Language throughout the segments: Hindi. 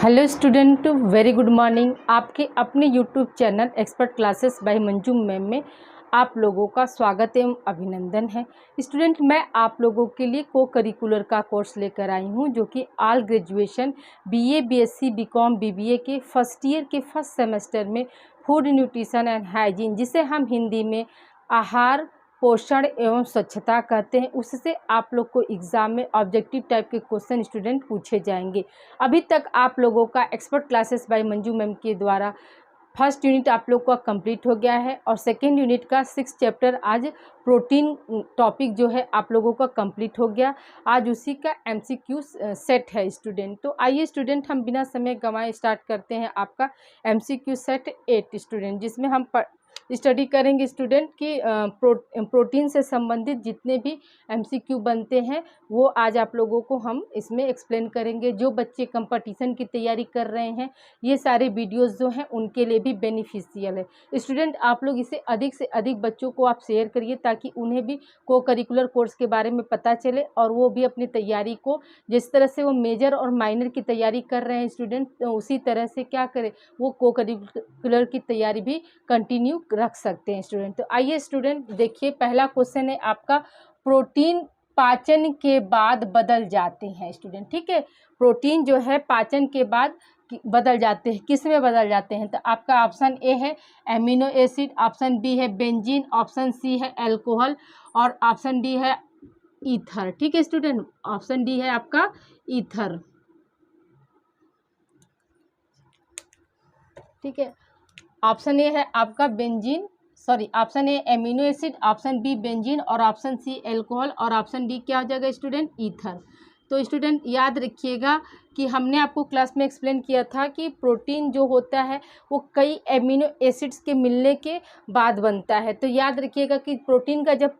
Hello student, very good morning. आपके अपने YouTube channel expert classes bye Manju ma'am में आप लोगों का स्वागत एवं अभिनंदन है। स्टूडेंट, मैं आप लोगों के लिए को करिकुलर का कोर्स लेकर आई हूं, जो कि all graduation BA, BSc, BCom, BBA के फर्स्ट ईयर के फर्स्ट सेमेस्टर में फूड न्यूट्रिशन एंड हाइजीन, जिसे हम हिंदी में आहार, पोषण एवं स्वच्छता कहते हैं, उससे आप लोग को एग्ज़ाम में ऑब्जेक्टिव टाइप के क्वेश्चन स्टूडेंट पूछे जाएंगे। अभी तक आप लोगों का expert classes bye Manju ma'am के द्वारा फर्स्ट यूनिट आप लोग का कंप्लीट हो गया है और सेकेंड यूनिट का 6 चैप्टर आज प्रोटीन टॉपिक जो है आप लोगों का कंप्लीट हो गया। आज उसी का एमसीक्यू सेट है स्टूडेंट। तो आइए स्टूडेंट, हम बिना समय गंवाए स्टार्ट करते हैं आपका एमसीक्यू सेट 8 स्टूडेंट, जिसमें हम स्टडी करेंगे स्टूडेंट कि प्रोटीन से संबंधित जितने भी एमसीक्यू बनते हैं वो आज आप लोगों को हम इसमें एक्सप्लेन करेंगे। जो बच्चे कंपटीशन की तैयारी कर रहे हैं, ये सारे वीडियोस जो हैं उनके लिए भी बेनिफिशियल है स्टूडेंट। आप लोग इसे अधिक से अधिक बच्चों को आप शेयर करिए, ताकि उन्हें भी को करिकुलर कोर्स के बारे में पता चले और वो भी अपनी तैयारी को, जिस तरह से वो मेजर और माइनर की तैयारी कर रहे हैं स्टूडेंट, तो उसी तरह से क्या करें, वो को करिकुलर की तैयारी भी कंटिन्यू रख सकते हैं स्टूडेंट। तो आइए स्टूडेंट देखिए, पहला क्वेश्चन है आपका, प्रोटीन पाचन के बाद बदल जाते हैं स्टूडेंट। ठीक है, प्रोटीन जो है पाचन के बाद बदल जाते हैं, किस में बदल जाते हैं? तो आपका ऑप्शन ए है एमिनो एसिड, ऑप्शन बी है बेंजीन, ऑप्शन सी है अल्कोहल और ऑप्शन डी है ईथर। ठीक है स्टूडेंट, ऑप्शन डी है आपका ईथर। ठीक है, ऑप्शन ए है आपका benzene, sorry option A amino acid, option B benzene और ऑप्शन सी अल्कोहल और ऑप्शन डी क्या हो जाएगा स्टूडेंट? ईथर। तो स्टूडेंट याद रखिएगा कि हमने आपको क्लास में एक्सप्लेन किया था कि प्रोटीन जो होता है वो कई एमिनो एसिड्स के मिलने के बाद बनता है। तो याद रखिएगा कि प्रोटीन का जब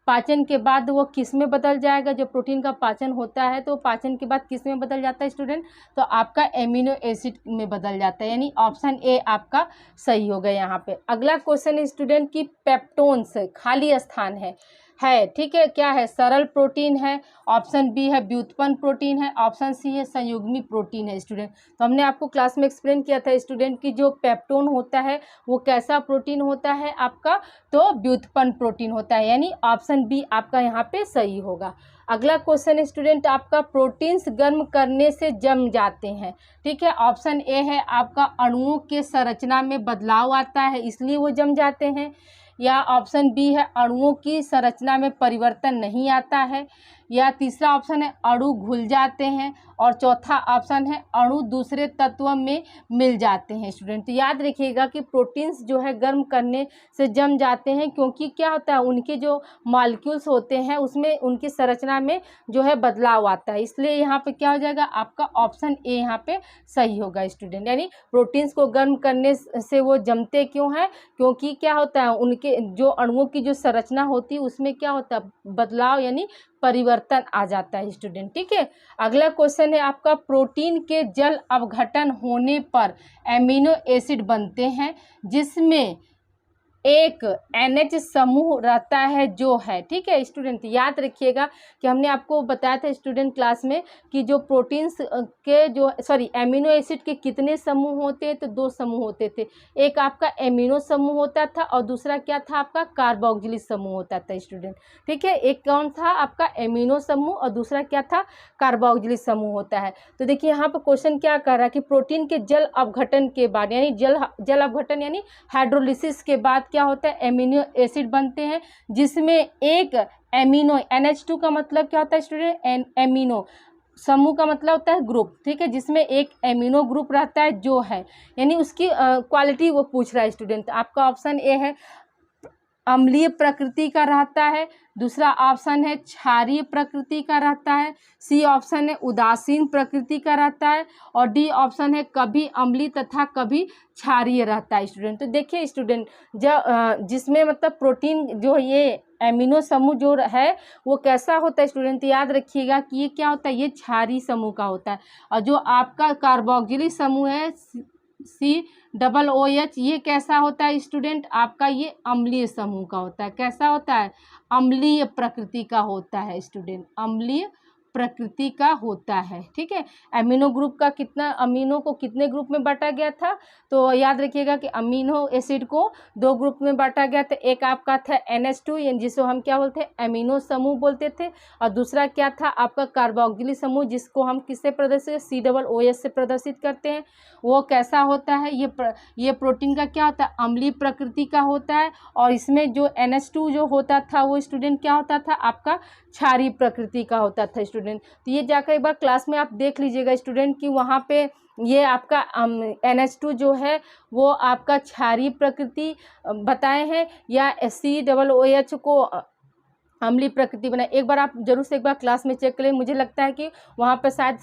पाचन के बाद वो किस में बदल जाएगा। जब प्रोटीन का पाचन होता है तो पाचन के बाद किस में बदल जाता है स्टूडेंट? तो आपका एमिनो एसिड में बदल जाता है, यानी ऑप्शन ए आपका सही होगा यहाँ पे। अगला क्वेश्चन है स्टूडेंट की पेप्टोन्स खाली स्थान है। ठीक है, क्या है? सरल प्रोटीन है, ऑप्शन बी है व्युत्पन्न प्रोटीन है, ऑप्शन सी है संयुग्मी प्रोटीन है स्टूडेंट। तो हमने आपको क्लास में एक्सप्लेन किया था स्टूडेंट कि जो पेप्टोन होता है वो कैसा प्रोटीन होता है आपका? तो व्युत्पन्न प्रोटीन होता है, यानी ऑप्शन बी आपका यहाँ पे सही होगा। अगला क्वेश्चन है स्टूडेंट आपका, प्रोटीन्स गर्म करने से जम जाते हैं। ठीक है, ऑप्शन ए है आपका अणुओं के संरचना में बदलाव आता है इसलिए वो जम जाते हैं, या ऑप्शन बी है अणुओं की संरचना में परिवर्तन नहीं आता है, या तीसरा ऑप्शन है अणु घुल जाते हैं, और चौथा ऑप्शन है अणु दूसरे तत्व में मिल जाते हैं स्टूडेंट। तो याद रखिएगा कि प्रोटीन्स जो है गर्म करने से जम जाते हैं, क्योंकि क्या होता है, उनके जो मॉलिक्यूल्स होते हैं उसमें उनकी संरचना में जो है बदलाव आता है, इसलिए यहाँ पे क्या हो जाएगा आपका ऑप्शन ए यहाँ पे सही होगा स्टूडेंट। यानी प्रोटीन्स को गर्म करने से वो जमते क्यों हैं? क्योंकि क्या होता है, उनके जो अणुओं की जो संरचना होती है उसमें क्या होता है, बदलाव यानी परिवर्तन आ जाता है स्टूडेंट। ठीक है, अगला क्वेश्चन है आपका, प्रोटीन के जल अपघटन होने पर एमिनो एसिड बनते हैं जिसमें एक NH समूह रहता है जो है। ठीक है स्टूडेंट, याद रखिएगा कि हमने आपको बताया था स्टूडेंट क्लास में कि जो प्रोटीन्स के जो एमिनो एसिड के कितने समूह होते हैं? तो 2 समूह होते थे। एक आपका एमिनो समूह होता था और दूसरा क्या था आपका? कार्बोक्जिलिक समूह होता था स्टूडेंट। ठीक है, एक कौन था आपका? एमिनो समूह और दूसरा क्या था? कार्बोक्जिलिक समूह होता है। तो देखिए यहाँ पर क्वेश्चन क्या कर रहा है कि प्रोटीन के जल अपघटन के बाद, यानी जल अपघटन यानी हाइड्रोलिसिस के बाद क्या होता है, एमिनो एसिड बनते हैं जिसमें एक एमिनो, NH2 का मतलब क्या होता है स्टूडेंट? एमिनो समूह का मतलब होता है ग्रुप। ठीक है, जिसमें एक एमिनो ग्रुप रहता है जो है, यानी उसकी क्वालिटी वो पूछ रहा है स्टूडेंट। आपका ऑप्शन ए है अम्लीय प्रकृति का रहता है, दूसरा ऑप्शन है क्षारीय प्रकृति का रहता है, सी ऑप्शन है उदासीन प्रकृति का रहता है, और डी ऑप्शन है कभी अम्लीय तथा कभी क्षारीय रहता है स्टूडेंट। तो देखिए स्टूडेंट, जब जिसमें मतलब प्रोटीन जो ये एमिनो समूह जो है वो कैसा होता है स्टूडेंट? याद रखिएगा कि ये क्या होता है, ये क्षारीय समूह का होता है, और जो आपका कार्बोक्जिलिक समूह है COOH, ये कैसा होता है स्टूडेंट? आपका ये अम्लीय समूह का होता है। कैसा होता है? अम्लीय प्रकृति का होता है स्टूडेंट, अम्लीय प्रकृति का होता है। ठीक है, अमीनो ग्रुप का कितना, अमीनो को कितने ग्रुप में बांटा गया था, तो याद रखिएगा कि अमीनो एसिड को 2 ग्रुप में बांटा गया था। एक आपका था NH2 जिसको हम क्या बोलते हैं, अमीनो समूह बोलते थे, और दूसरा क्या था आपका कार्बोक्सिलिक समूह, जिसको हम किससे प्रदर्शित, COOH से प्रदर्शित करते हैं। वो कैसा होता है, ये प्रोटीन का क्या होता है, अम्लीय प्रकृति का होता है। और इसमें जो NH2 जो होता था वो स्टूडेंट क्या होता था आपका क्षारीय प्रकृति का होता था स्टूडेंट। तो ये जाकर एक बार क्लास में आप देख लीजिएगा स्टूडेंट कि वहाँ पे ये आपका NH2 जो है वो आपका क्षारीय प्रकृति बताए हैं या COOH को अम्लीय प्रकृति बनाए। एक बार आप जरूर से एक बार क्लास में चेक करें, मुझे लगता है कि वहाँ पर शायद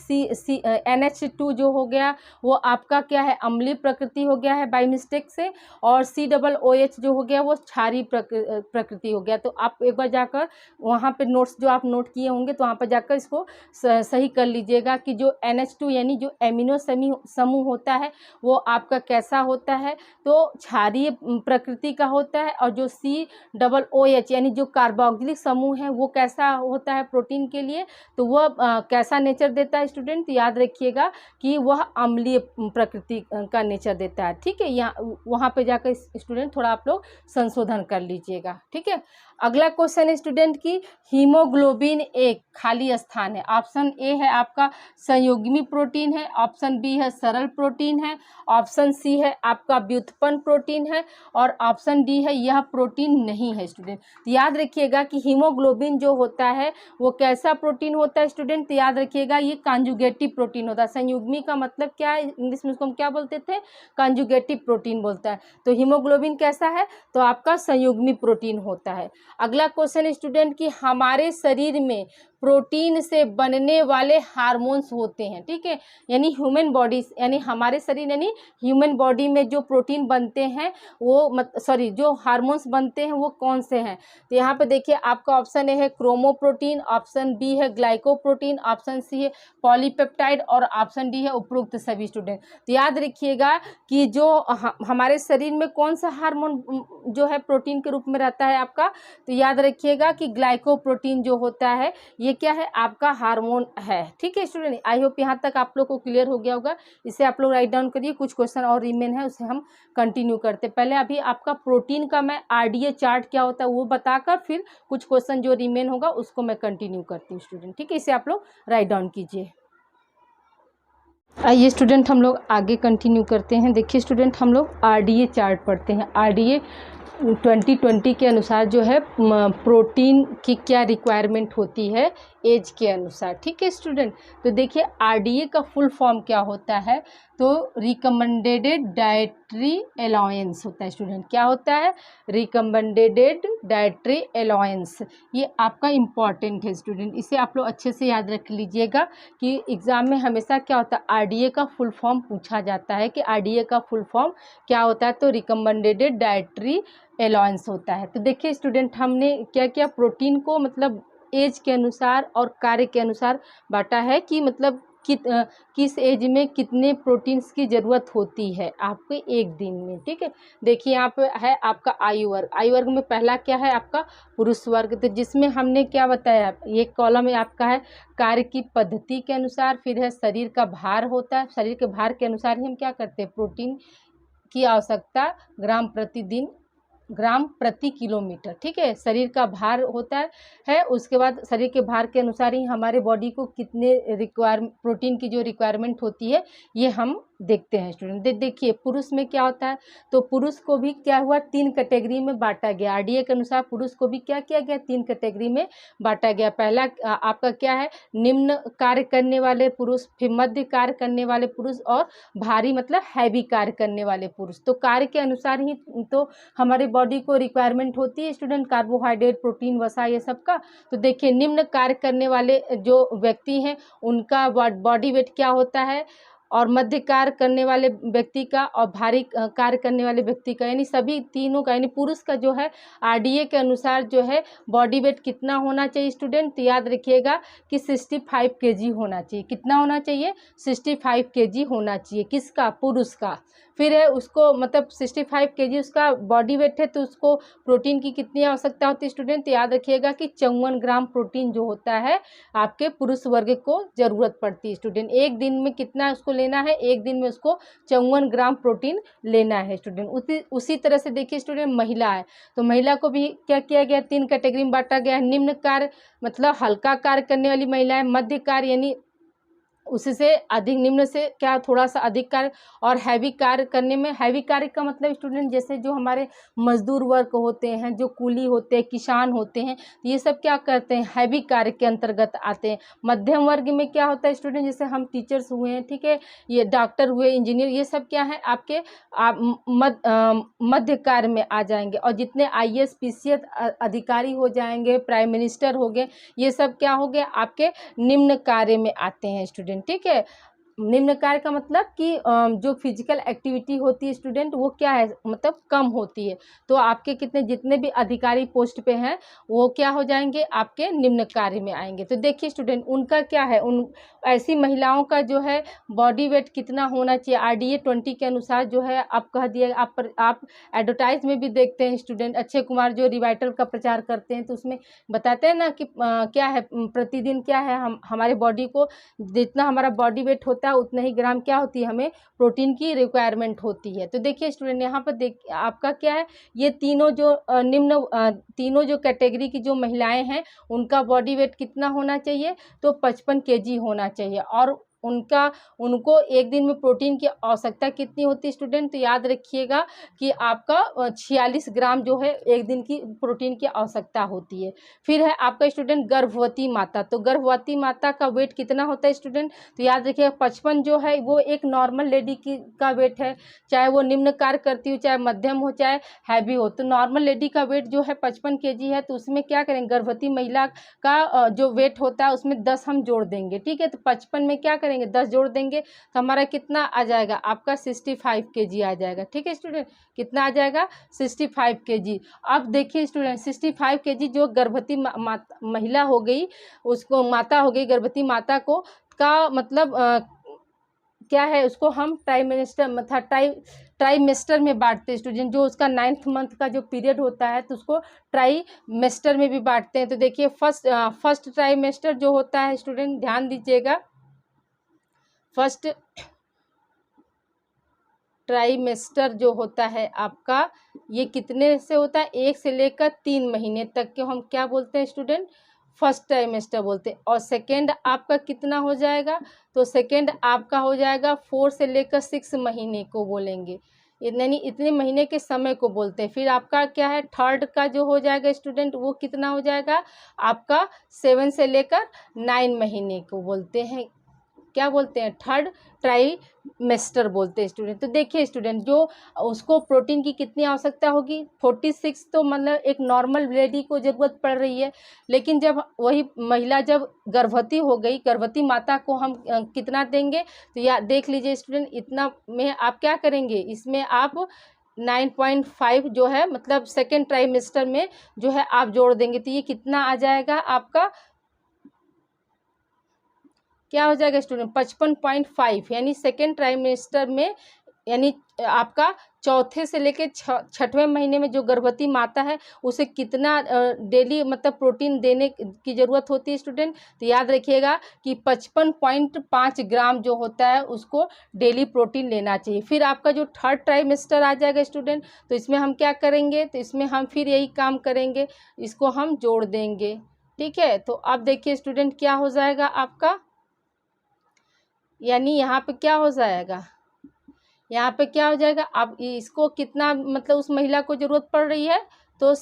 NH2 जो हो गया वो आपका क्या है, अम्लीय प्रकृति हो गया है बाय मिस्टेक से, और COOH जो हो गया वो क्षारीय प्रकृति हो गया। तो आप एक बार जाकर वहाँ पे नोट्स जो आप नोट किए होंगे तो वहाँ पर जाकर इसको सही कर लीजिएगा कि जो NH2 यानी जो एमिनो समूह होता है वो आपका कैसा होता है, तो क्षारीय प्रकृति का होता है। और जो COOH यानी जो कार्बोक्सिलिक समूह है वो कैसा होता है प्रोटीन के लिए, तो वह कैसा नेचर देता है स्टूडेंट, याद रखिएगा कि वह अम्लीय प्रकृति का नेचर देता है। ठीक है, यहाँ वहाँ पे जाकर स्टूडेंट थोड़ा आप लोग संशोधन कर लीजिएगा। ठीक है, अगला क्वेश्चन है स्टूडेंट की हीमोग्लोबिन एक खाली स्थान है। ऑप्शन ए है आपका संयुग्मी प्रोटीन है, ऑप्शन बी है सरल प्रोटीन है, ऑप्शन सी है आपका व्युत्पन्न प्रोटीन है, और ऑप्शन डी है यह प्रोटीन नहीं है स्टूडेंट। तो याद रखिएगा कि हीमोग्लोबिन जो होता है वो कैसा प्रोटीन होता है स्टूडेंट, तो याद रखिएगा ये कॉन्जुगेटिव प्रोटीन होता है। संयुग्मी का मतलब क्या है, इंग्लिश में उसको हम क्या बोलते थे, कॉन्जुगेटिव प्रोटीन बोलता है। तो हीमोग्लोबिन कैसा है, तो आपका संयुग्मी प्रोटीन होता है। अगला क्वेश्चन स्टूडेंट कि हमारे शरीर में प्रोटीन से बनने वाले हार्मोन्स होते हैं। ठीक है, यानी ह्यूमन बॉडी यानी हमारे शरीर यानी ह्यूमन बॉडी में जो प्रोटीन बनते हैं वो जो हार्मोन्स बनते हैं वो कौन से हैं, तो यहाँ पे देखिए आपका ऑप्शन ए है क्रोमोप्रोटीन, ऑप्शन बी है ग्लाइकोप्रोटीन, ऑप्शन सी है पॉलीपेप्टाइड, और ऑप्शन डी है उपरोक्त सभी स्टूडेंट। तो याद रखिएगा कि जो हमारे शरीर में कौन सा हार्मोन जो है प्रोटीन के रूप में रहता है आपका, तो याद रखिएगा कि ग्लाइकोप्रोटीन जो होता है ये क्या है आपका हार्मोन है। ठीक है स्टूडेंट, आई होप यहाँ तक आप लोग को क्लियर हो गया होगा। इसे आप लोग राइट डाउन करिए, कुछ क्वेश्चन और रिमेन है उसे हम कंटिन्यू करते। पहले अभी आपका प्रोटीन का मैं RDA चार्ट क्या होता है वो बताकर फिर कुछ क्वेश्चन जो रिमेन होगा उसको मैं कंटिन्यू करती हूँ स्टूडेंट। ठीक है, इसे आप लोग राइट डाउन कीजिए। आइए स्टूडेंट हम लोग आगे कंटिन्यू करते हैं। देखिए स्टूडेंट हम लोग RDA चार्ट पढ़ते हैं। RDA 2020 के अनुसार जो है प्रोटीन की क्या रिक्वायरमेंट होती है एज के अनुसार। ठीक है स्टूडेंट, तो देखिए RDA का फुल फॉर्म क्या होता है, तो रिकमेंडेड डाइटरी अलाउंस होता है स्टूडेंट। क्या होता है, रिकमेंडेड डाइटरी अलाउंस। ये आपका इम्पॉर्टेंट है स्टूडेंट, इसे आप लोग अच्छे से याद रख लीजिएगा कि एग्ज़ाम में हमेशा क्या होता है RDA का फुल फॉर्म पूछा जाता है कि RDA का फुल फॉर्म क्या होता है, तो रिकमेंडेड डाइटरी अलाउंस होता है। तो देखिए स्टूडेंट हमने क्या किया, प्रोटीन को मतलब एज के अनुसार और कार्य के अनुसार बांटा है कि मतलब किस एज में कितने प्रोटीन्स की ज़रूरत होती है आपके एक दिन में। ठीक है, देखिए यहाँ पे है आपका आयु वर्ग। आयु वर्ग में पहला क्या है आपका पुरुष वर्ग, तो जिसमें हमने क्या बताया, ये कॉलम है आपका है कार्य की पद्धति के अनुसार, फिर है शरीर का भार होता है, शरीर के भार के अनुसार ही हम क्या करते हैं प्रोटीन की आवश्यकता ग्राम प्रति किलोमीटर। ठीक है, शरीर का भार होता है उसके बाद शरीर के भार के अनुसार ही हमारे बॉडी को कितने प्रोटीन की जो रिक्वायरमेंट होती है ये हम देखते हैं स्टूडेंट। देखिए पुरुष में क्या होता है, तो पुरुष को भी क्या हुआ 3 कैटेगरी में बांटा गया। RDA के अनुसार पुरुष को भी क्या किया गया 3 कैटेगरी में बांटा गया। पहला आपका क्या है निम्न कार्य करने वाले पुरुष, फिर मध्य कार्य करने वाले पुरुष, और भारी मतलब हैवी कार्य करने वाले पुरुष। तो कार्य के अनुसार ही तो हमारे बॉडी को रिक्वायरमेंट होती है स्टूडेंट, कार्बोहाइड्रेट प्रोटीन वसा ये सब का। तो देखिए निम्न कार्य करने वाले जो व्यक्ति हैं उनका बॉडी वेट क्या होता है और मध्य कार्य करने वाले व्यक्ति का और भारी कार्य करने वाले व्यक्ति का, यानी सभी तीनों का, यानी पुरुष का जो है आरडीए के अनुसार जो है बॉडी वेट कितना होना चाहिए स्टूडेंट, तो याद रखिएगा कि 65 केजी होना चाहिए। कितना होना चाहिए? 65 केजी होना चाहिए। किसका? पुरुष का। फिर है उसको मतलब 65 केजी उसका बॉडी वेट है, तो उसको प्रोटीन की कितनी आवश्यकता होती है स्टूडेंट, तो याद रखिएगा कि 54 ग्राम प्रोटीन जो होता है आपके पुरुष वर्ग को ज़रूरत पड़ती है स्टूडेंट। एक दिन में कितना उसको लेना है? एक दिन में उसको 54 ग्राम प्रोटीन लेना है स्टूडेंट। उसी तरह से देखिए स्टूडेंट, महिला है तो महिला को भी क्या किया गया? 3 कैटेगरी में बांटा गया है। निम्न कार्य मतलब हल्का कार्य करने वाली महिला है, मध्य कार्य यानी उससे अधिक, निम्न से क्या थोड़ा सा अधिक कार्य, और हैवी कार्य करने में, हैवी कार्य का मतलब स्टूडेंट जैसे जो हमारे मजदूर वर्ग होते हैं, जो कूली होते हैं, किसान होते हैं, तो ये सब क्या करते हैं? हैवी कार्य के अंतर्गत आते हैं। मध्यम वर्ग में क्या होता है स्टूडेंट, जैसे हम टीचर्स हुए हैं, ठीक है, ये डॉक्टर हुए, इंजीनियर, ये सब क्या है आपके मध्य कार्य में आ जाएंगे। और जितने IAS PCS अधिकारी हो जाएंगे, प्राइम मिनिस्टर हो गए, ये सब क्या हो गए? आपके निम्न कार्य में आते हैं स्टूडेंट। ठीक है, निम्न कार्य का मतलब कि जो फिजिकल एक्टिविटी होती है स्टूडेंट, वो क्या है मतलब कम होती है। तो आपके कितने जितने भी अधिकारी पोस्ट पे हैं वो क्या हो जाएंगे? आपके निम्न कार्य में आएंगे। तो देखिए स्टूडेंट, उनका क्या है, उन ऐसी महिलाओं का जो है बॉडी वेट कितना होना चाहिए RDA 20 के अनुसार जो है आप कह दिए। आप एडवर्टाइज में भी देखते हैं स्टूडेंट, अक्षय कुमार जो रिवाइटल का प्रचार करते हैं, तो उसमें बताते हैं ना कि क्या है प्रतिदिन क्या है, हमारे बॉडी को जितना हमारा बॉडी वेट होता है उतना ही ग्राम क्या होती है, हमें प्रोटीन की रिक्वायरमेंट होती है। तो देखिए स्टूडेंट, यहाँ पर देख आपका क्या है, ये तीनों जो तीनों जो कैटेगरी की जो महिलाएं हैं उनका बॉडी वेट कितना होना चाहिए? तो 55 केजी होना चाहिए। और उनको एक दिन में प्रोटीन की आवश्यकता कितनी होती है स्टूडेंट, तो याद रखिएगा कि आपका 46 ग्राम जो है एक दिन की प्रोटीन की आवश्यकता होती है। फिर है आपका स्टूडेंट गर्भवती माता, तो गर्भवती माता का वेट कितना होता है स्टूडेंट, तो याद रखिएगा 55 जो है वो एक नॉर्मल लेडी की का वेट है, चाहे वो निम्न कार्य करती हो, चाहे मध्यम हो, चाहे हैवी हो। तो नॉर्मल लेडी का वेट जो है 55 केजी है, तो उसमें क्या करेंगे, गर्भवती महिला का जो वेट होता है उसमें 10 हम जोड़ देंगे। ठीक है, तो 55 में क्या करेंगे, 10 जोड़ देंगे, तो हमारा कितना आ जाएगा? आपका 65 केजी आ जाएगा। ठीक है स्टूडेंट, कितना आ जाएगा? 65 केजी। अब देखिए स्टूडेंट, 65 केजी जो गर्भवती महिला हो गई, उसको माता हो गई, गर्भवती माता को का मतलब क्या है, उसको हम ट्राइमेस्टर में बांटते हैं स्टूडेंट। जो उसका 9th मंथ का जो पीरियड होता है तो उसको ट्राइमेस्टर में भी बांटते हैं। तो देखिए फर्स्ट ट्राइमेस्टर जो होता है स्टूडेंट, ध्यान दीजिएगा, फर्स्ट ट्राइमेस्टर जो होता है आपका, ये कितने से होता है? 1 से लेकर 3 महीने तक के हम क्या बोलते हैं स्टूडेंट? फर्स्ट ट्राइमेस्टर बोलते हैं। और सेकेंड आपका कितना हो जाएगा? तो सेकेंड आपका हो जाएगा 4 से लेकर 6 महीने को बोलेंगे, यानी इतने महीने के समय को बोलते हैं। फिर आपका क्या है, थर्ड का जो हो जाएगा स्टूडेंट, वो कितना हो जाएगा आपका? 7 से लेकर 9 महीने को बोलते हैं, क्या बोलते हैं? थर्ड ट्राइमेस्टर बोलते हैं स्टूडेंट। तो देखिए स्टूडेंट, जो उसको प्रोटीन की कितनी आवश्यकता होगी? 46 तो मतलब एक नॉर्मल लेडी को ज़रूरत पड़ रही है। लेकिन जब वही महिला जब गर्भवती हो गई, गर्भवती माता को हम कितना देंगे? तो या देख लीजिए स्टूडेंट, इतना में आप क्या करेंगे, इसमें आप 9.5 जो है मतलब सेकेंड ट्राइमेस्टर में जो है आप जोड़ देंगे। तो ये कितना आ जाएगा आपका? क्या हो जाएगा स्टूडेंट? 55.5, यानी सेकेंड ट्राइमेस्टर में, यानी आपका चौथे से लेके 6वें महीने में जो गर्भवती माता है उसे कितना डेली मतलब प्रोटीन देने की ज़रूरत होती है स्टूडेंट? तो याद रखिएगा कि 55.5 ग्राम जो होता है उसको डेली प्रोटीन लेना चाहिए। फिर आपका जो थर्ड ट्राइमेस्टर आ जाएगा स्टूडेंट, तो इसमें हम क्या करेंगे? तो इसमें हम फिर यही काम करेंगे, इसको हम जोड़ देंगे। ठीक है, तो अब देखिए स्टूडेंट क्या हो जाएगा आपका, यानी यहाँ पे क्या हो जाएगा, यहाँ पे क्या हो जाएगा? अब इसको कितना मतलब उस महिला को ज़रूरत पड़ रही है? तो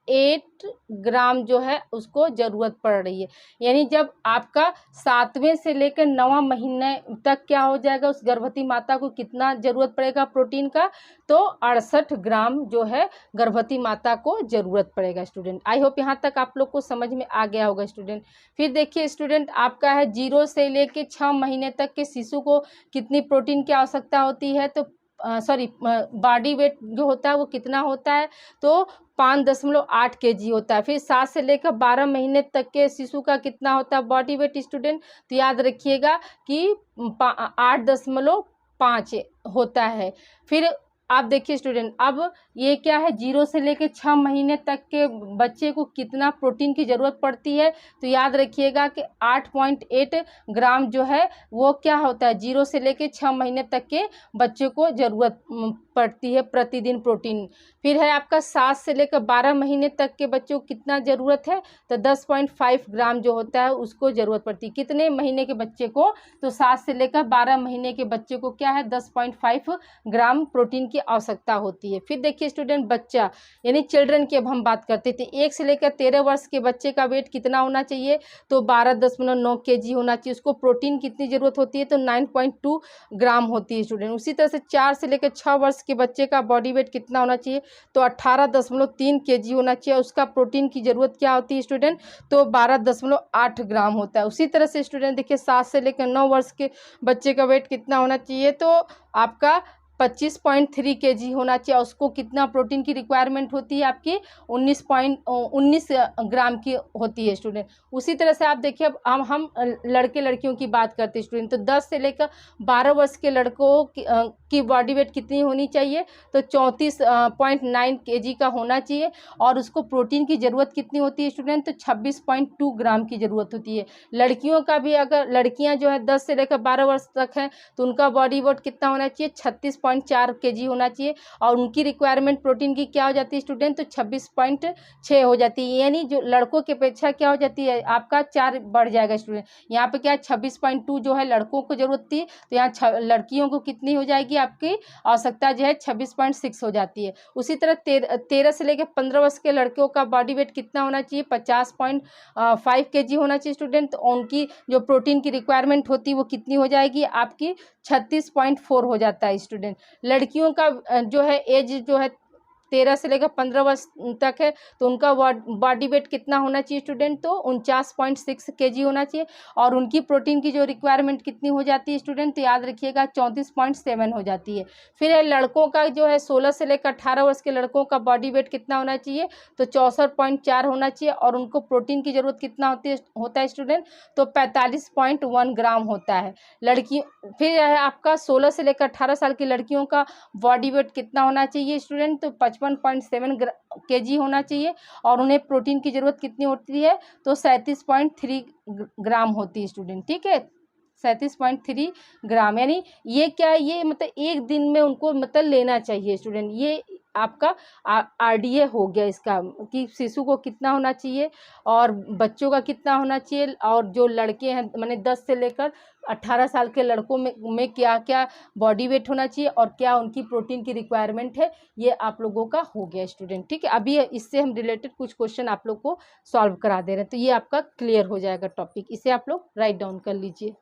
0.8 ग्राम जो है उसको ज़रूरत पड़ रही है। यानी जब आपका 7वें से लेकर 9वां महीने तक क्या हो जाएगा, उस गर्भवती माता को कितना ज़रूरत पड़ेगा प्रोटीन का, तो 68 ग्राम जो है गर्भवती माता को ज़रूरत पड़ेगा स्टूडेंट। आई होप यहाँ तक आप लोग को समझ में आ गया होगा स्टूडेंट। फिर देखिए स्टूडेंट, आपका है 0 से लेके 6 महीने तक के शिशु को कितनी प्रोटीन की आवश्यकता होती है, तो बॉडी वेट जो होता है वो कितना होता है, तो 5.8 kg होता है। फिर 7 से लेकर 12 महीने तक के शिशु का कितना होता है बॉडी वेट स्टूडेंट, तो याद रखिएगा कि 8.5 होता है। फिर आप देखिए स्टूडेंट, अब ये क्या है, 0 से लेकर 6 महीने तक के बच्चे को कितना प्रोटीन की ज़रूरत पड़ती है, तो याद रखिएगा कि 8.8 ग्राम जो है वो क्या होता है, 0 से लेकर 6 महीने तक के बच्चे को ज़रूरत पड़ती है प्रतिदिन प्रोटीन। फिर है आपका 7 से लेकर 12 महीने तक के बच्चों को कितना ज़रूरत है, तो 10.5 ग्राम जो होता है उसको ज़रूरत पड़ती है। कितने महीने के बच्चे को, तो 7 से लेकर 12 महीने के बच्चे को क्या है 10.5 ग्राम प्रोटीन की आवश्यकता होती है। फिर देखिए स्टूडेंट, बच्चा यानी चिल्ड्रन की अब हम बात करते थे, 1 से लेकर 13 वर्ष के बच्चे का वेट कितना होना चाहिए, तो 12.9 kg होना चाहिए। उसको प्रोटीन कितनी ज़रूरत होती है, तो 9.2 ग्राम होती है स्टूडेंट। उसी तरह से 4 से लेकर 6 वर्ष के बच्चे का बॉडी वेट कितना होना चाहिए, तो 18.3 kg होना चाहिए। उसका प्रोटीन की ज़रूरत क्या होती है स्टूडेंट, तो 12.8 ग्राम होता है। उसी तरह से स्टूडेंट देखिए 7 से लेकर 9 वर्ष के बच्चे का वेट कितना होना चाहिए, तो आपका 25.3 kg होना चाहिए। उसको कितना प्रोटीन की रिक्वायरमेंट होती है, आपकी 19 ग्राम की होती है स्टूडेंट। उसी तरह से आप देखिए, अब हम लड़के लड़कियों की बात करते हैं स्टूडेंट, तो 10 से लेकर 12 वर्ष के लड़कों की बॉडी वेट कितनी होनी चाहिए, तो 34.9 kg का होना चाहिए। और उसको प्रोटीन की ज़रूरत कितनी होती है स्टूडेंट, तो 26.2 ग्राम की ज़रूरत होती है। लड़कियों का भी, अगर लड़कियां जो है 10 से लेकर 12 वर्ष तक हैं, तो उनका बॉडी वेट कितना होना चाहिए, 36.4 kg होना चाहिए। और उनकी रिक्वायरमेंट प्रोटीन की क्या हो जाती है स्टूडेंट, तो 26.6 हो जाती है। यानी जो लड़कों की अपेक्षा क्या हो जाती है, आपका 4 बढ़ जाएगा स्टूडेंट। यहाँ पे क्या 26.2 जो है लड़कों को जरूरत थी, तो यहाँ लड़कियों को कितनी हो जाएगी, आपकी आवश्यकता जो है 26.6 हो जाती है। उसी तरह 13 से लेकर 15 वर्ष के लड़कों का बॉडी वेट कितना होना चाहिए, 50.5 kg होना चाहिए स्टूडेंट। तो उनकी जो प्रोटीन की रिक्वायरमेंट होती है वो कितनी हो जाएगी, आपकी 36.4 हो जाता है स्टूडेंट। लड़कियों का जो है एज जो है 13 से लेकर 15 वर्ष तक है, तो उनका बॉडी वेट कितना होना चाहिए स्टूडेंट, तो 49.6 kg होना चाहिए। और उनकी प्रोटीन की जो रिक्वायरमेंट कितनी हो जाती है स्टूडेंट, तो याद रखिएगा 34.7 हो जाती है। फिर है लड़कों का जो है 16 से लेकर 18 वर्ष के लड़कों का बॉडी वेट कितना होना चाहिए, तो 64.4 होना चाहिए। और उनको प्रोटीन की ज़रूरत कितना होता है स्टूडेंट, तो 45.1 ग्राम होता है लड़की। फिर है आपका 16 से लेकर 18 साल की लड़कियों का बॉडी वेट कितना होना चाहिए स्टूडेंट, तो 55.7 kg होना चाहिए। और उन्हें प्रोटीन की ज़रूरत कितनी होती है, तो 37.3 ग्राम होती है स्टूडेंट। ठीक है, 37.3 ग्राम। यानी ये क्या है, ये मतलब एक दिन में उनको मतलब लेना चाहिए स्टूडेंट। ये आपका RDA हो गया इसका, कि शिशु को कितना होना चाहिए और बच्चों का कितना होना चाहिए। और जो लड़के हैं मैंने 10 से लेकर 18 साल के लड़कों में क्या क्या बॉडी वेट होना चाहिए और क्या उनकी प्रोटीन की रिक्वायरमेंट है, ये आप लोगों का हो गया स्टूडेंट। ठीक है, अभी इससे हम रिलेटेड कुछ क्वेश्चन आप लोग को सॉल्व करा दे रहे हैं, तो ये आपका क्लियर हो जाएगा टॉपिक। इसे आप लोग राइट डाउन कर लीजिए।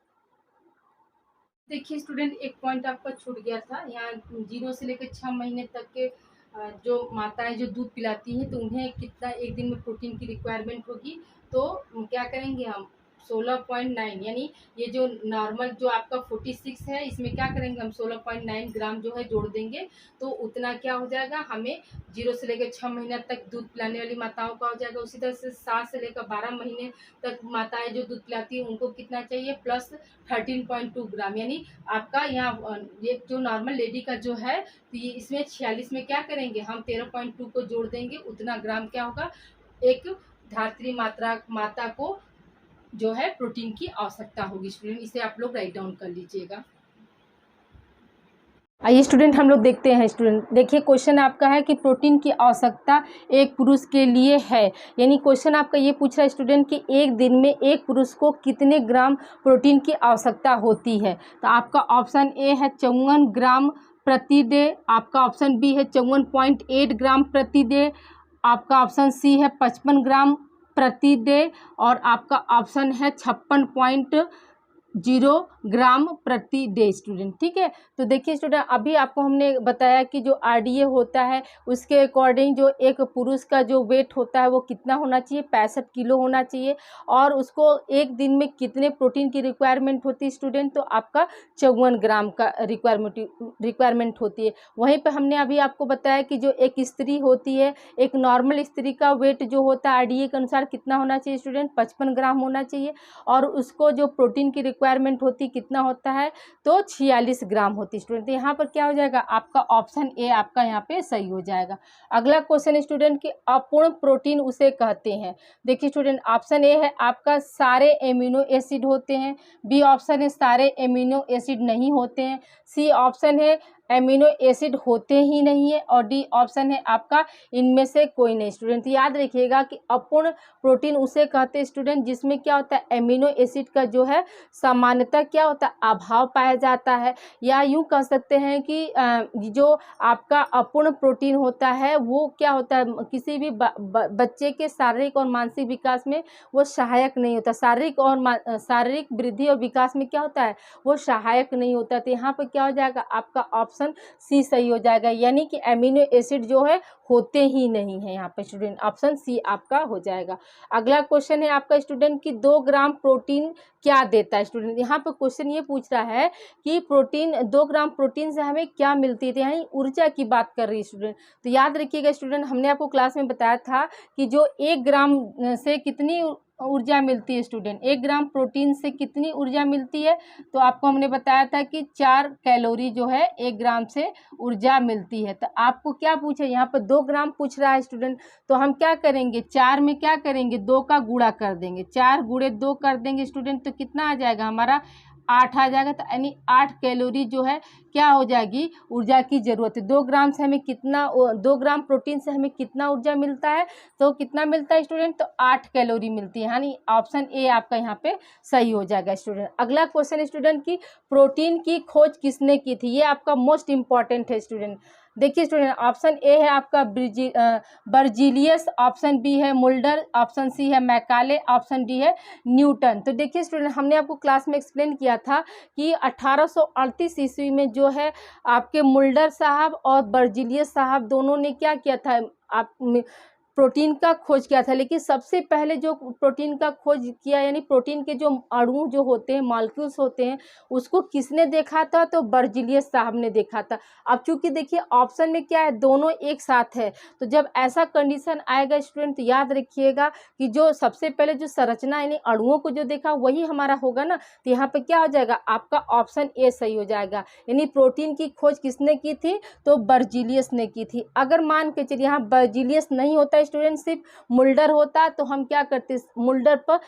देखिए स्टूडेंट, एक पॉइंट आपका छूट गया था, यहाँ 0 से लेकर 6 महीने तक के जो माताएं जो दूध पिलाती हैं, तो उन्हें कितना एक दिन में प्रोटीन की रिक्वायरमेंट होगी, तो क्या करेंगे हम 16.9, यानी ये जो नॉर्मल जो आपका 46 है, इसमें क्या करेंगे हम 16.9 ग्राम जो है जोड़ देंगे, तो उतना क्या हो जाएगा, हमें 0 से लेकर 6 महीने तक दूध पिलाने वाली माताओं का हो जाएगा। उसी तरह से 7 से लेकर 12 महीने तक माताएं जो दूध पिलाती हैं उनको कितना चाहिए, प्लस 13.2 ग्राम। यानी आपका यहाँ ये जो नॉर्मल लेडी का जो है, तो ये इसमें 46 में क्या करेंगे हम 13.2 को जोड़ देंगे, उतना ग्राम क्या होगा, एक धात्री माता को जो है प्रोटीन की आवश्यकता होगी स्टूडेंट। इसे आप लोग राइट डाउन कर लीजिएगा। आइए स्टूडेंट, हम लोग देखते हैं। स्टूडेंट देखिए, क्वेश्चन आपका है कि प्रोटीन की आवश्यकता एक पुरुष के लिए है। यानी क्वेश्चन आपका ये पूछ रहा है स्टूडेंट कि एक दिन में एक पुरुष को कितने ग्राम प्रोटीन की आवश्यकता होती है। तो आपका ऑप्शन ए है 54 ग्राम प्रति डे, आपका ऑप्शन बी है 54.8 ग्राम प्रति डे, आपका ऑप्शन सी है 55 ग्राम प्रति डे, और आपका ऑप्शन है 56.0 ग्राम प्रति डे स्टूडेंट। ठीक है, तो देखिए स्टूडेंट, अभी आपको हमने बताया कि जो आरडीए होता है उसके अकॉर्डिंग जो एक पुरुष का जो वेट होता है वो कितना होना चाहिए, 65 किलो होना चाहिए, और उसको एक दिन में कितने प्रोटीन की रिक्वायरमेंट होती है स्टूडेंट, तो आपका 54 ग्राम का रिक्वायरमेंट होती है। वहीं पर हमने अभी आपको बताया कि जो एक स्त्री होती है, एक नॉर्मल स्त्री का वेट जो होता है आरडीए के अनुसार कितना होना चाहिए स्टूडेंट, 55 ग्राम होना चाहिए, और उसको जो प्रोटीन की रिक्वायरमेंट होती कितना होता है, तो 46 ग्राम होती है स्टूडेंट। तो यहाँ पर क्या हो जाएगा, आपका ऑप्शन ए आपका यहाँ पे सही हो जाएगा। अगला क्वेश्चन स्टूडेंट कि अपूर्ण प्रोटीन उसे कहते हैं। देखिए स्टूडेंट, ऑप्शन ए है आपका सारे एमिनो एसिड होते हैं, बी ऑप्शन है सारे एमिनो एसिड नहीं होते हैं, सी ऑप्शन है एमिनो एसिड होते ही नहीं है, और डी ऑप्शन है आपका इनमें से कोई नहीं स्टूडेंट। याद रखिएगा कि अपूर्ण प्रोटीन उसे कहते हैं स्टूडेंट जिसमें क्या होता है, एमिनो एसिड का जो है सामान्यतः क्या होता है, अभाव पाया जाता है, या यूं कह सकते हैं कि जो आपका अपूर्ण प्रोटीन होता है वो क्या होता है, किसी भी बच्चे के शारीरिक और मानसिक विकास में वो सहायक नहीं होता, शारीरिक वृद्धि और विकास में क्या होता है, वो सहायक नहीं होता। तो यहाँ पर क्या हो जाएगा, आपका ऑप्शन सी सही हो जाएगा, यानी कि एमिनो एसिड जो है होते ही नहीं है यहाँ पे स्टूडेंट, ऑप्शन सी आपका हो जाएगा। अगला क्वेश्चन है आपका स्टूडेंट कि 2 ग्राम प्रोटीन क्या देता है स्टूडेंट। यहाँ पे क्वेश्चन ये पूछ रहा है कि प्रोटीन 2 ग्राम प्रोटीन से हमें क्या मिलती है, तो यहाँ ऊर्जा की बात कर रही है स्टूडेंट। तो याद रखिएगा स्टूडेंट, हमने आपको क्लास में बताया था कि जो 1 ग्राम से कितनी ऊर्जा मिलती है स्टूडेंट, 1 ग्राम प्रोटीन से कितनी ऊर्जा मिलती है, तो आपको हमने बताया था कि 4 कैलोरी जो है 1 ग्राम से ऊर्जा मिलती है। तो आपको क्या पूछे, यहाँ पर 2 ग्राम पूछ रहा है स्टूडेंट, तो हम क्या करेंगे, 4 में क्या करेंगे, 2 का गुणा कर देंगे, 4 गुणे 2 कर देंगे स्टूडेंट, तो कितना आ जाएगा हमारा 8 आ जाएगा। तो यानी 8 कैलोरी जो है क्या हो जाएगी, ऊर्जा की जरूरत है। 2 ग्राम से हमें कितना, 2 ग्राम प्रोटीन से हमें कितना ऊर्जा मिलता है, तो कितना मिलता है स्टूडेंट, तो 8 कैलोरी मिलती है, यानी ऑप्शन ए आपका यहाँ पे सही हो जाएगा स्टूडेंट। अगला क्वेश्चन स्टूडेंट की प्रोटीन की खोज किसने की थी, ये आपका मोस्ट इंपॉर्टेंट है स्टूडेंट। देखिए स्टूडेंट, ऑप्शन ए है आपका बर्जीलियस, ऑप्शन बी है मुल्डर, ऑप्शन सी है मैकाले, ऑप्शन डी है न्यूटन। तो देखिए स्टूडेंट, हमने आपको क्लास में एक्सप्लेन किया था कि 1838 ईस्वी में जो है आपके मुल्डर साहब और बर्जीलियस साहब दोनों ने क्या किया था, आप प्रोटीन का खोज किया था। लेकिन सबसे पहले जो प्रोटीन का खोज किया, यानी प्रोटीन के जो अणु जो होते हैं, मॉलिक्यूल्स होते हैं, उसको किसने देखा था, तो बर्जीलियस साहब ने देखा था। अब चूंकि देखिए ऑप्शन में क्या है, दोनों एक साथ है, तो जब ऐसा कंडीशन आएगा स्टूडेंट, तो याद रखिएगा कि जो सबसे पहले जो संरचना यानी अणुओं को जो देखा वही हमारा होगा ना। तो यहाँ पे क्या हो जाएगा, आपका ऑप्शन ए सही हो जाएगा, यानी प्रोटीन की खोज किसने की थी, तो बर्जीलियस ने की थी। अगर मान के चलिए यहाँ बर्जीलियस नहीं होता स्टूडेंट, सिर्फ मुल्डर होता, तो हम क्या करते, मुल्डर पर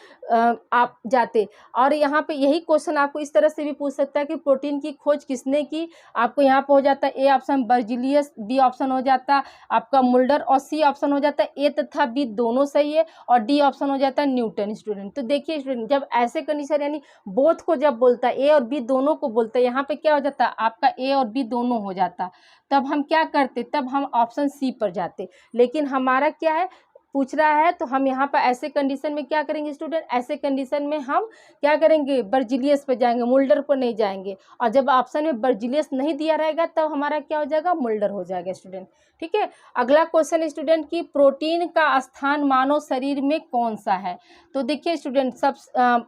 आप जाते। और यहाँ पे यही क्वेश्चन आपको इस तरह से भी पूछ सकता है कि प्रोटीन की खोज किसने की, आपको यहाँ पे हो जाता है A option Berzelius, B option हो जाता आपका मुल्डर, और सी ऑप्शन हो जाता है ए तथा बी दोनों सही है, और डी ऑप्शन हो जाता है न्यूटन स्टूडेंट। तो देखिए स्टूडेंट, जब ऐसे कंडीशन यानी बोथ को जब बोलता है, ए और बी दोनों को बोलता है, यहाँ पे क्या हो जाता है, आपका ए और बी दोनों हो जाता, तब हम क्या करते, तब हम ऑप्शन सी पर जाते। लेकिन हमारा क्या है, पूछ रहा है, तो हम यहाँ पर ऐसे कंडीशन में क्या करेंगे स्टूडेंट, ऐसे कंडीशन में हम क्या करेंगे, बर्जीलियस पर जाएंगे, मुल्डर पर नहीं जाएंगे। और जब ऑप्शन में बर्जीलियस नहीं दिया रहेगा तब हमारा क्या हो जाएगा, मुल्डर हो जाएगा स्टूडेंट। ठीक है, अगला क्वेश्चन स्टूडेंट की प्रोटीन का स्थान मानव शरीर में कौन सा है। तो देखिए स्टूडेंट,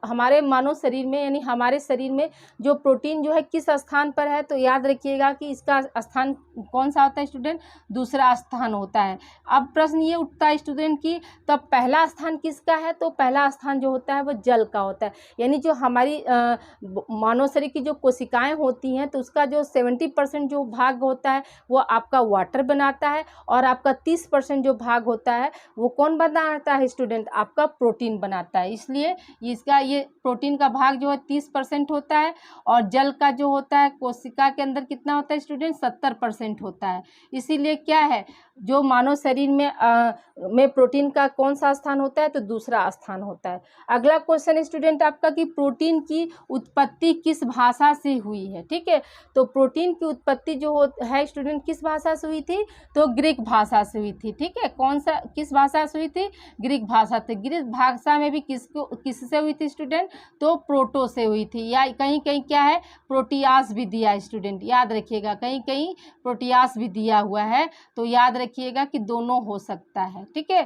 हमारे मानव शरीर में यानी हमारे शरीर में जो प्रोटीन जो है किस स्थान पर है, तो याद रखिएगा कि इसका स्थान कौन सा होता है स्टूडेंट, दूसरा स्थान होता है। अब प्रश्न ये उठता है स्टूडेंट की, तब पहला स्थान किसका है, तो पहला स्थान जो होता है वो जल का होता है। यानी जो हमारी मानव शरीर की जो कोशिकाएं होती हैं, तो उसका जो 70% जो भाग होता है वो आपका वाटर बनाता है, और आपका 30% जो भाग होता है वो कौन बनाता है स्टूडेंट, आपका प्रोटीन बनाता है। इसलिए इसका ये प्रोटीन का भाग जो है 30% होता है, और जल का जो होता है कोशिका के अंदर कितना होता है स्टूडेंट, 70% होता है। इसीलिए क्या है, जो मानव शरीर में प्रोटीन का कौन सा स्थान होता है, तो दूसरा स्थान होता है। अगला क्वेश्चन स्टूडेंट आपका कि प्रोटीन की उत्पत्ति किस भाषा से हुई है। ठीक है, तो प्रोटीन की उत्पत्ति जो है स्टूडेंट किस भाषा से हुई थी, तो ग्रीक भाषा से हुई थी। ठीक है, कौन सा किस भाषा से हुई थी, ग्रीक भाषा से। ग्रीक भाषा में भी किससे हुई थी स्टूडेंट, तो प्रोटो से हुई थी, या कहीं कहीं क्या है प्रोटियास भी दिया है स्टूडेंट, याद रखिएगा कहीं कहीं प्रोटियास भी दिया हुआ है, तो याद रखिएगा कि दोनों हो सकता है। ठीक है,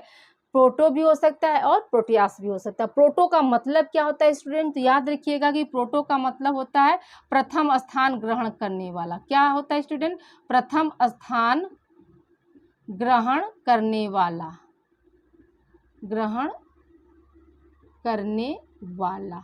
प्रोटो भी हो सकता है और प्रोटियास भी हो सकता है। प्रोटो का मतलब क्या होता है स्टूडेंट, तो याद रखिएगा कि प्रोटो का मतलब होता है प्रथम स्थान ग्रहण करने वाला। क्या होता है स्टूडेंट, प्रथम स्थान ग्रहण करने वाला, ग्रहण करने वाला।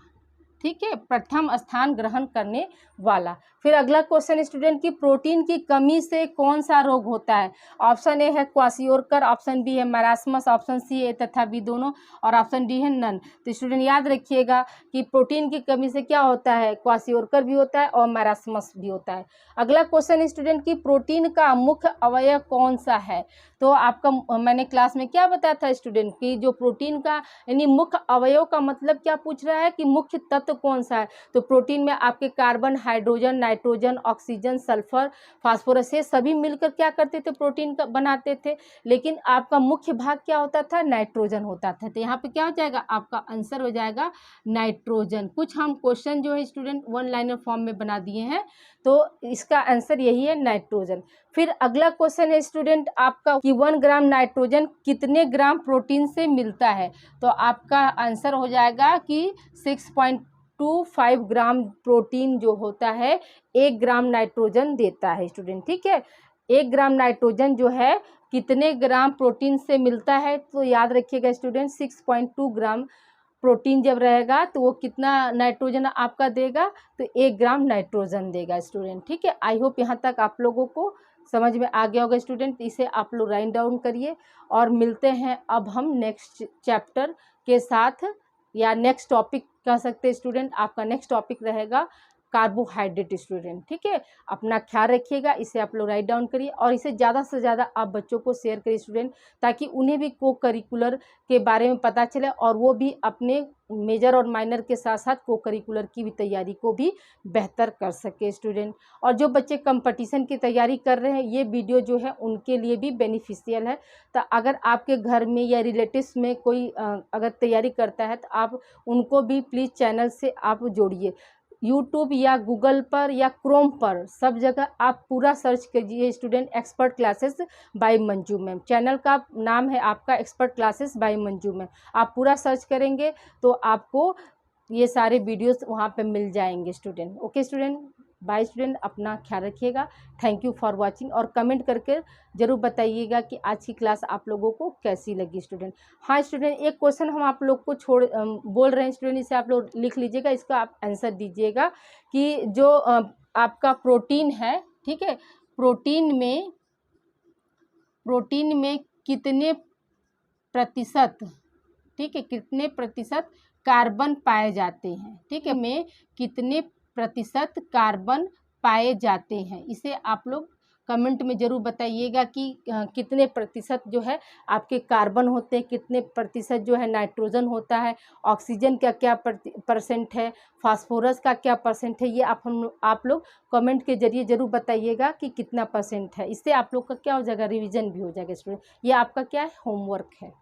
ठीक है, प्रथम स्थान ग्रहण करने वाला। फिर अगला क्वेश्चन स्टूडेंट की प्रोटीन की कमी से कौन सा रोग होता है। ऑप्शन ए है क्वाशियोरकर, ऑप्शन बी है मैरास्मस, ऑप्शन सी ए तथा बी दोनों, और ऑप्शन डी है नन। तो स्टूडेंट याद रखिएगा कि प्रोटीन की कमी से क्या होता है, क्वाशियोरकर भी होता है और मैरास्मस भी होता है। अगला क्वेश्चन स्टूडेंट की प्रोटीन का मुख्य अवयव कौन सा है। तो आपका मैंने क्लास में क्या बताया था स्टूडेंट कि जो प्रोटीन का यानी मुख्य अवयव का मतलब क्या पूछ रहा है कि मुख्य तत्व कौन सा है। तो प्रोटीन में आपके carbon, hydrogen, nitrogen, oxygen, sulphur, phosphorus ये सभी मिलकर क्या करते थे, प्रोटीन का बनाते थे। लेकिन आपका मुख्य भाग क्या होता था, नाइट्रोजन होता था। तो यहाँ पे क्या हो जाएगा, आपका आंसर हो जाएगा नाइट्रोजन। कुछ हम क्वेश्चन जो है स्टूडेंट वन लाइनर फॉर्म में बना दिए हैं, तो इसका आंसर यही है नाइट्रोजन। फिर अगला क्वेश्चन है स्टूडेंट आपका कि 1 ग्राम नाइट्रोजन कितने ग्राम प्रोटीन से मिलता है। तो आपका आंसर हो जाएगा कि 6.25 ग्राम प्रोटीन जो होता है 1 ग्राम नाइट्रोजन देता है स्टूडेंट। ठीक है, 1 ग्राम नाइट्रोजन जो है कितने ग्राम प्रोटीन से मिलता है, तो याद रखिएगा स्टूडेंट 6.2 ग्राम प्रोटीन जब रहेगा तो वो कितना नाइट्रोजन आपका देगा, तो 1 ग्राम नाइट्रोजन देगा स्टूडेंट। ठीक है, आई होप यहाँ तक आप लोगों को समझ में आ गया होगा स्टूडेंट। इसे आप लोग राइट डाउन करिए और मिलते हैं अब हम नेक्स्ट चैप्टर के साथ, या नेक्स्ट टॉपिक कह सकते हैं स्टूडेंट। आपका नेक्स्ट टॉपिक रहेगा कार्बोहाइड्रेट स्टूडेंट। ठीक है, अपना ख्याल रखिएगा, इसे आप लोग राइट डाउन करिए और इसे ज़्यादा से ज़्यादा आप बच्चों को शेयर करिए स्टूडेंट, ताकि उन्हें भी को करिकुलर के बारे में पता चले और वो भी अपने मेजर और माइनर के साथ साथ को करिकुलर की भी तैयारी को भी बेहतर कर सके स्टूडेंट। और जो बच्चे कंपटीशन की तैयारी कर रहे हैं, ये वीडियो जो है उनके लिए भी बेनिफिशियल है। तो अगर आपके घर में या रिलेटिव्स में कोई अगर तैयारी करता है तो आप उनको भी प्लीज़ चैनल से आप जोड़िए। यूट्यूब या गूगल पर या क्रोम पर सब जगह आप पूरा सर्च कीजिए student expert classes bye Manju ma'am. Channel का नाम है आपका expert classes bye Manju ma'am. आप पूरा सर्च करेंगे तो आपको ये सारे वीडियोस वहाँ पे मिल जाएंगे student. Okay student, bye student, अपना ख्याल रखिएगा। थैंक यू फॉर वाचिंग, और कमेंट करके ज़रूर बताइएगा कि आज की क्लास आप लोगों को कैसी लगी स्टूडेंट। हाँ स्टूडेंट, एक क्वेश्चन हम आप लोग को बोल रहे हैं स्टूडेंट, इसे आप लोग लिख लीजिएगा, इसका आप आंसर दीजिएगा कि जो आपका प्रोटीन है, ठीक है, प्रोटीन में कितने प्रतिशत, ठीक है, कितने प्रतिशत कार्बन पाए जाते हैं। ठीक है, में कितने प्रतिशत कार्बन पाए जाते हैं, इसे आप लोग कमेंट में ज़रूर बताइएगा कि कितने प्रतिशत जो है आपके कार्बन होते हैं, कितने प्रतिशत जो है नाइट्रोजन होता है, ऑक्सीजन का क्या परसेंट है, फास्फोरस का क्या परसेंट है। ये आप लोग कमेंट के जरिए ज़रूर बताइएगा कि कितना परसेंट है। इससे आप लोग का क्या हो जाएगा, रिवीजन भी हो जाएगा स्टूडेंट। ये आपका क्या है, होमवर्क है।